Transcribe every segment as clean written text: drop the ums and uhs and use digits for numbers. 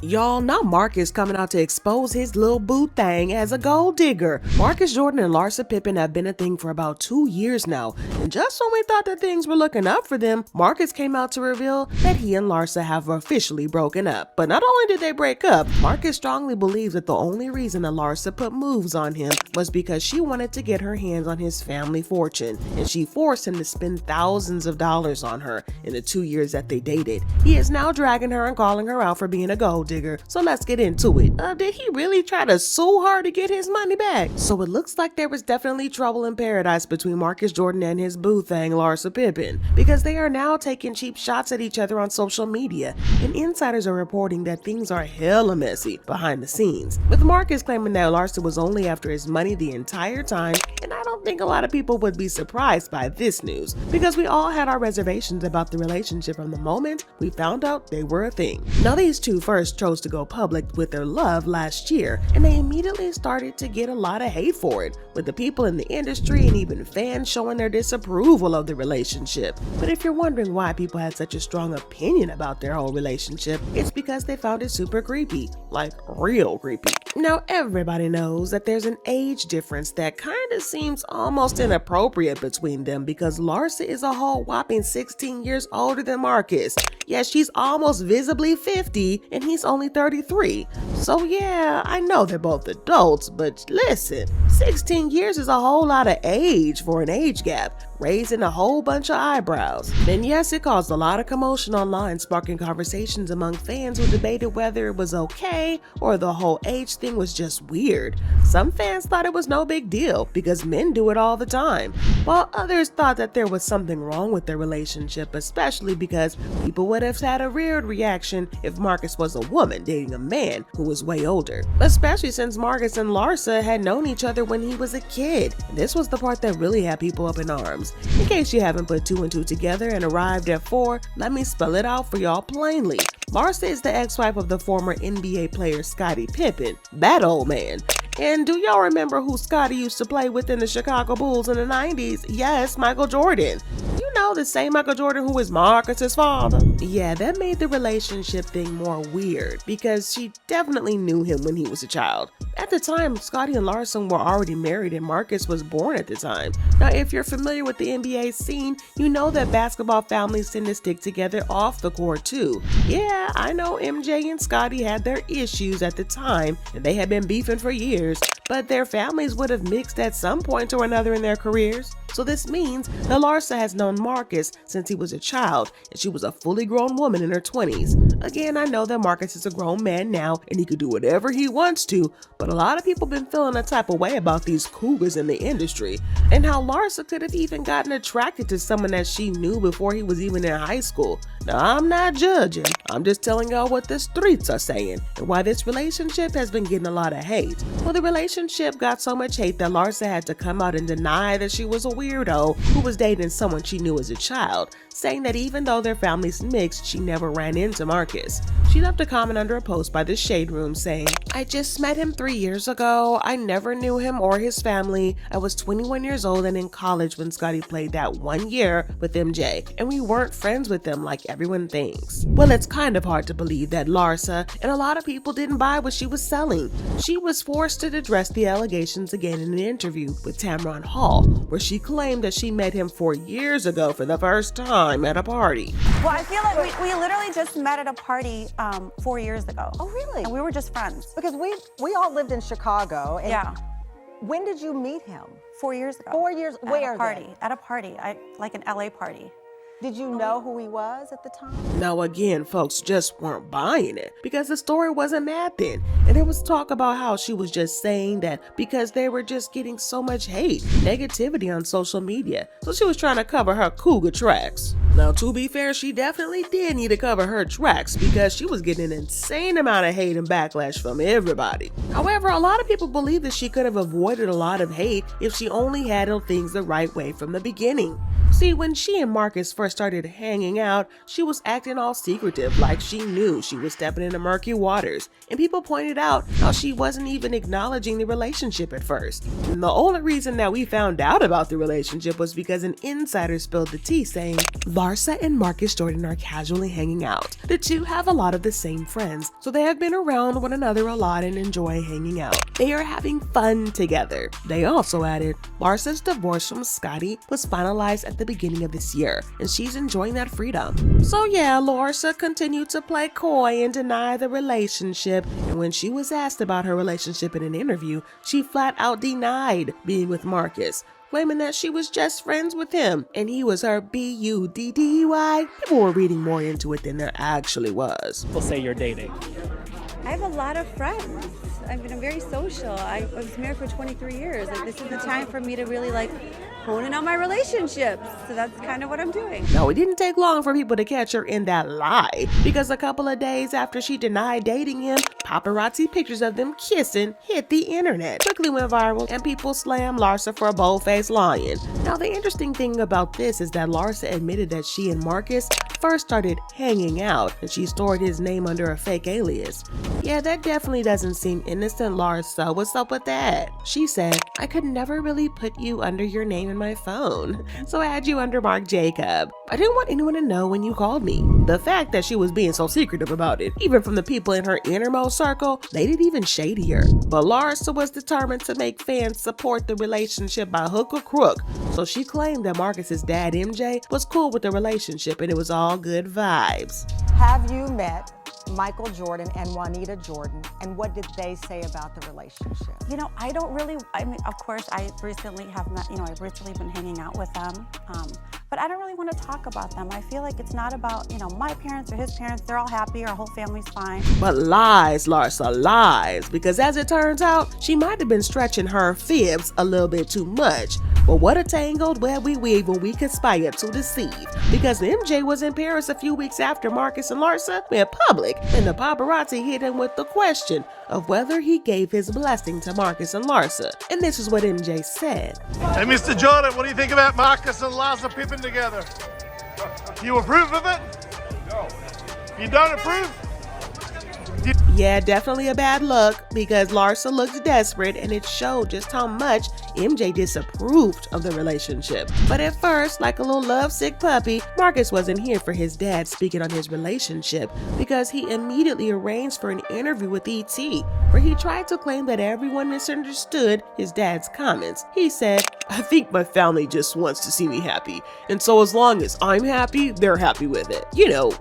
Y'all, now Marcus coming out to expose his little boo thing as a gold digger. Marcus Jordan and Larsa Pippen have been a thing for about 2 years now, and just when we thought that things were looking up for them, Marcus came out to reveal that he and Larsa have officially broken up. But not only did they break up, Marcus strongly believes that the only reason that Larsa put moves on him was because she wanted to get her hands on his family fortune, and she forced him to spend thousands of dollars on her in the 2 years that they dated. He is now dragging her and calling her out for being a gold digger. So let's get into it. Did he really try to sue her to get his money back? So it looks like there was definitely trouble in paradise between Marcus Jordan and his boo thing, Larsa Pippen, because they are now taking cheap shots at each other on social media, and insiders are reporting that things are hella messy behind the scenes, with Marcus claiming that Larsa was only after his money the entire time. And I don't think a lot of people would be surprised by this news, because we all had our reservations about the relationship from the moment we found out they were a thing. Now, these two first chose to go public with their love last year, and they immediately started to get a lot of hate for it, with the people in the industry and even fans showing their disapproval of the relationship. But if you're wondering why people had such a strong opinion about their whole relationship, it's because they found it super creepy, like real creepy. Now, everybody knows that there's an age difference that kind of seems almost inappropriate between them, because Larsa is a whole whopping 16 years older than Marcus. Yes, she's almost visibly 50 and he's only 33. So yeah, I know they're both adults, but listen, 16 years is a whole lot of age for an age gap, raising a whole bunch of eyebrows. And yes, it caused a lot of commotion online, sparking conversations among fans who debated whether it was okay or the whole age thing was just weird. Some fans thought it was no big deal because men do it all the time, while others thought that there was something wrong with their relationship, especially because people would have had a weird reaction if Marcus was a woman dating a man who was way older, especially since Marcus and Larsa had known each other when he was a kid. And this was the part that really had people up in arms. In case you haven't put 2 and 2 together and arrived at 4, let me spell it out for y'all plainly. Larsa is the ex-wife of the former NBA player Scottie Pippen, that old man. And do y'all remember who Scottie used to play with in the Chicago Bulls in the 90s? Yes, Michael Jordan. You know, the same Michael Jordan who is Marcus's father. Yeah, that made the relationship thing more weird, because she definitely knew him when he was a child. At the time, Scottie and Larsa were already married and Marcus was born at the time. Now, if you're familiar with the NBA scene, you know that basketball families tend to stick together off the court too. Yeah, I know MJ and Scottie had their issues at the time, and they had been beefing for years, but their families would have mixed at some point or another in their careers. So this means that Larsa has known Marcus since he was a child, and she was a fully grown woman in her 20s. Again, I know that Marcus is a grown man now and he could do whatever he wants to, but a lot of people been feeling a type of way about these cougars in the industry, and how Larsa could have even gotten attracted to someone that she knew before he was even in high school. Now, I'm not judging, I'm just telling y'all what the streets are saying and why this relationship has been getting a lot of hate. Well, the relationship got so much hate that Larsa had to come out and deny that she was a weirdo who was dating someone she knew as a child, saying that even though their families mixed, she never ran into Marcus. She left a comment under a post by the Shade Room saying, "I just met him 3 years ago. I never knew him or his family. I was 21 years old and in college when Scottie played that 1 year with MJ, and we weren't friends with them like everyone thinks." Well, it's kind of hard to believe that Larsa and a lot of people didn't buy what she was selling. She was forced to address the allegations again in an interview with Tamron Hall, where she claimed that she met him 4 years ago for the first time at a party. Well, I feel like we literally just met at a party 4 years ago. Oh, really? And we were just friends. Because we all lived in Chicago. And yeah. When did you meet him? 4 years ago. 4 years? Where? At a party, like an LA party. Did you know who he was at the time? Now again, folks just weren't buying it because the story wasn't mad then, and there was talk about how she was just saying that because they were just getting so much hate, negativity on social media, so she was trying to cover her cougar tracks. Now, to be fair, she definitely did need to cover her tracks because she was getting an insane amount of hate and backlash from everybody. However, a lot of people believe that she could have avoided a lot of hate if she only handled things the right way from the beginning. See, when she and Marcus first started hanging out, she was acting all secretive, like she knew she was stepping into murky waters, and people pointed out how she wasn't even acknowledging the relationship at first. And the only reason that we found out about the relationship was because an insider spilled the tea saying, Larsa and Marcus Jordan are casually hanging out. The two have a lot of the same friends, so they have been around one another a lot and enjoy hanging out. They are having fun together. They also added, Larsa's divorce from Scotty was finalized at the beginning of this year, and she's enjoying that freedom. So yeah, Larsa continued to play coy and deny the relationship, and when she was asked about her relationship in an interview, she flat out denied being with Marcus, claiming that she was just friends with him and he was her B-U-D-D-Y. People were reading more into it than there actually was. People say you're dating. I have a lot of friends. I mean, I'm very social. I was married for 23 years. Like, this is the time for me to really hone in on my relationships. So that's kind of what I'm doing. No, it didn't take long for people to catch her in that lie, because a couple of days after she denied dating him, paparazzi pictures of them kissing hit the internet, quickly went viral, and people slammed Larsa for a bold-faced lying. Now, the interesting thing about this is that Larsa admitted that she and Marcus first started hanging out, and she stored his name under a fake alias. Yeah, that definitely doesn't seem innocent, Larsa. What's up with that? She said, I could never really put you under your name in my phone, so I had you under Mark Jacob. I didn't want anyone to know when you called me. The fact that she was being so secretive about it, even from the people in her innermost circle, made it even shadier. But Larsa was determined to make fans support the relationship by hook or crook, so she claimed that Marcus's dad, MJ, was cool with the relationship and it was all good vibes. Have you met Michael Jordan and Juanita Jordan, and what did they say about the relationship? You know, I mean, of course, I recently have met, I've recently been hanging out with them, but I don't really want to talk about them. I feel like it's not about, my parents or his parents. They're all happy, our whole family's fine. But lies, Larsa, lies, because as it turns out, she might have been stretching her fibs a little bit too much. But what a tangled web we weave when we conspire to deceive, because MJ was in Paris a few weeks after Marcus and Larsa went public, and the paparazzi hit him with the question of whether he gave his blessing to Marcus and Larsa. And this is what MJ said. Hey, Mr. Jordan, what do you think about Marcus and Larsa Pippen together? You approve of it? No. You don't approve? Yeah, definitely a bad look, because Larsa looked desperate and it showed just how much MJ disapproved of the relationship. But at first, like a little lovesick puppy, Marcus wasn't here for his dad speaking on his relationship, because he immediately arranged for an interview with E.T., where he tried to claim that everyone misunderstood his dad's comments. He said, I think my family just wants to see me happy, and so as long as I'm happy, they're happy with it.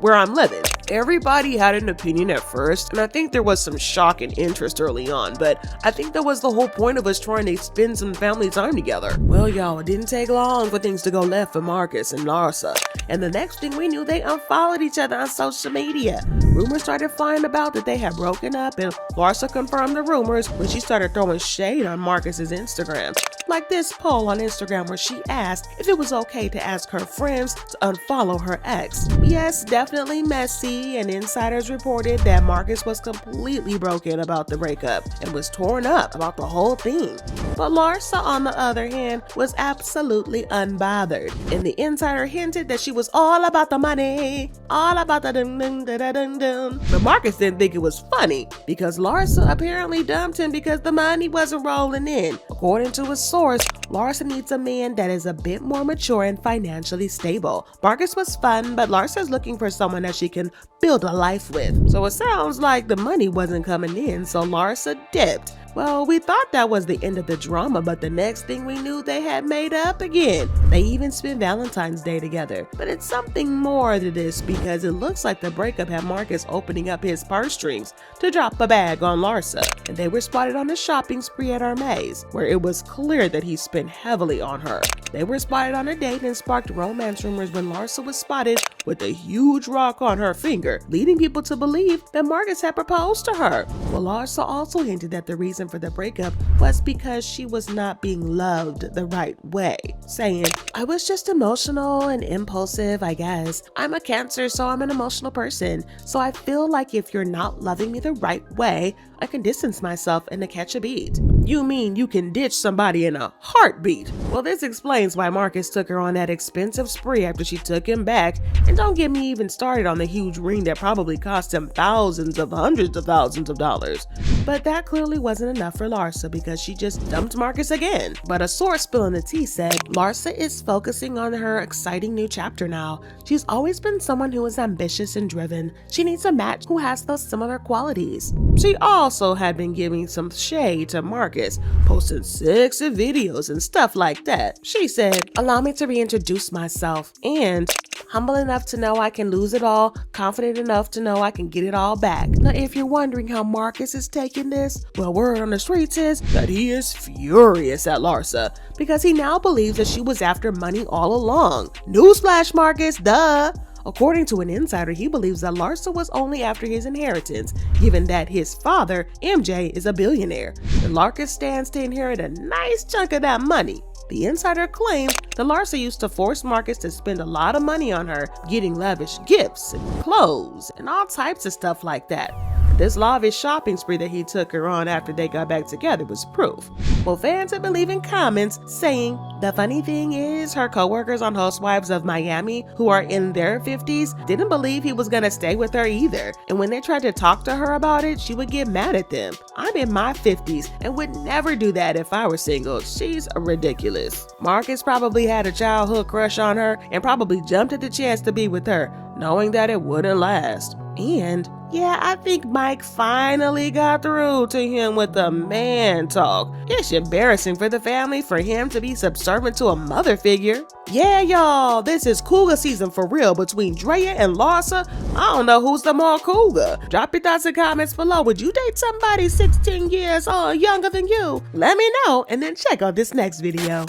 Where I'm living. Everybody had an opinion at first, and I think there was some shock and interest early on, but I think that was the whole point of us trying to spend some family time together. Well, y'all, it didn't take long for things to go left for Marcus and Larsa, and the next thing we knew, they unfollowed each other on social media. Rumors started flying about that they had broken up, and Larsa confirmed the rumors when she started throwing shade on Marcus's Instagram. Like this poll on Instagram where she asked if it was okay to ask her friends to unfollow her ex. Yes, definitely messy, and insiders reported that Marcus was completely broken about the breakup and was torn up about the whole thing. But Larsa, on the other hand, was absolutely unbothered, and the insider hinted that she was all about the money, all about the dum-dum-da-da-dum-dum. But Marcus didn't think it was funny, because Larsa apparently dumped him because the money wasn't rolling in. According to a source, Larsa needs a man that is a bit more mature and financially stable. Marcus was fun, but Larsa's looking for someone that she can build a life with. So it sounds like the money wasn't coming in, so Larsa dipped. Well, we thought that was the end of the drama, but the next thing we knew, they had made up again. They even spent Valentine's Day together. But it's something more to this, because it looks like the breakup had Marcus opening up his purse strings to drop a bag on Larsa. And they were spotted on a shopping spree at Hermes, where it was clear that he spent heavily on her. They were spotted on a date and sparked romance rumors when Larsa was spotted with a huge rock on her finger, leading people to believe that Marcus had proposed to her. Well, Larsa also hinted that the reason for the breakup was because she was not being loved the right way, saying, I was just emotional and impulsive, I guess. I'm a Cancer, so I'm an emotional person. So I feel like if you're not loving me the right way, I can distance myself and to catch a beat. You mean you can ditch somebody in a heartbeat? Well, this explains why Marcus took her on that expensive spree after she took him back. And don't get me even started on the huge ring that probably cost him thousands of hundreds of thousands of dollars. But that clearly wasn't enough for Larsa because she just dumped Marcus again. But a source spilling the tea said Larsa is focusing on her exciting new chapter now. She's always been someone who is ambitious and driven. She needs a match who has those similar qualities. She also had been giving some shade to Marcus, posting sexy videos and stuff like that. She said, "Allow me to reintroduce myself, and humble enough to know I can lose it all, confident enough to know I can get it all back." Now, if you're wondering how Marcus is taking this, well, word on the streets is that he is furious at Larsa because he now believes that she was after money all along. Newsflash, Marcus, duh! According to an insider, he believes that Larsa was only after his inheritance, given that his father, MJ, is a billionaire, and Marcus stands to inherit a nice chunk of that money. The insider claims that Larsa used to force Marcus to spend a lot of money on her, getting lavish gifts and clothes and all types of stuff like that. This lavish shopping spree that he took her on after they got back together was proof. Well, fans have been leaving comments saying, "The funny thing is, her coworkers on Housewives of Miami, who are in their 50s, didn't believe he was gonna stay with her either. And when they tried to talk to her about it, she would get mad at them. I'm in my 50s and would never do that if I were single. She's ridiculous." Marcus probably had a childhood crush on her and probably jumped at the chance to be with her, knowing that it wouldn't last. And yeah, I think Mike finally got through to him with the man talk. It's embarrassing for the family for him to be subservient to a mother figure. Yeah, y'all, this is cougar season for real between Drea and Larsa. I don't know who's the more cougar. Drop your thoughts and comments below. Would you date somebody 16 years younger than you? Let me know, and then check out this next video.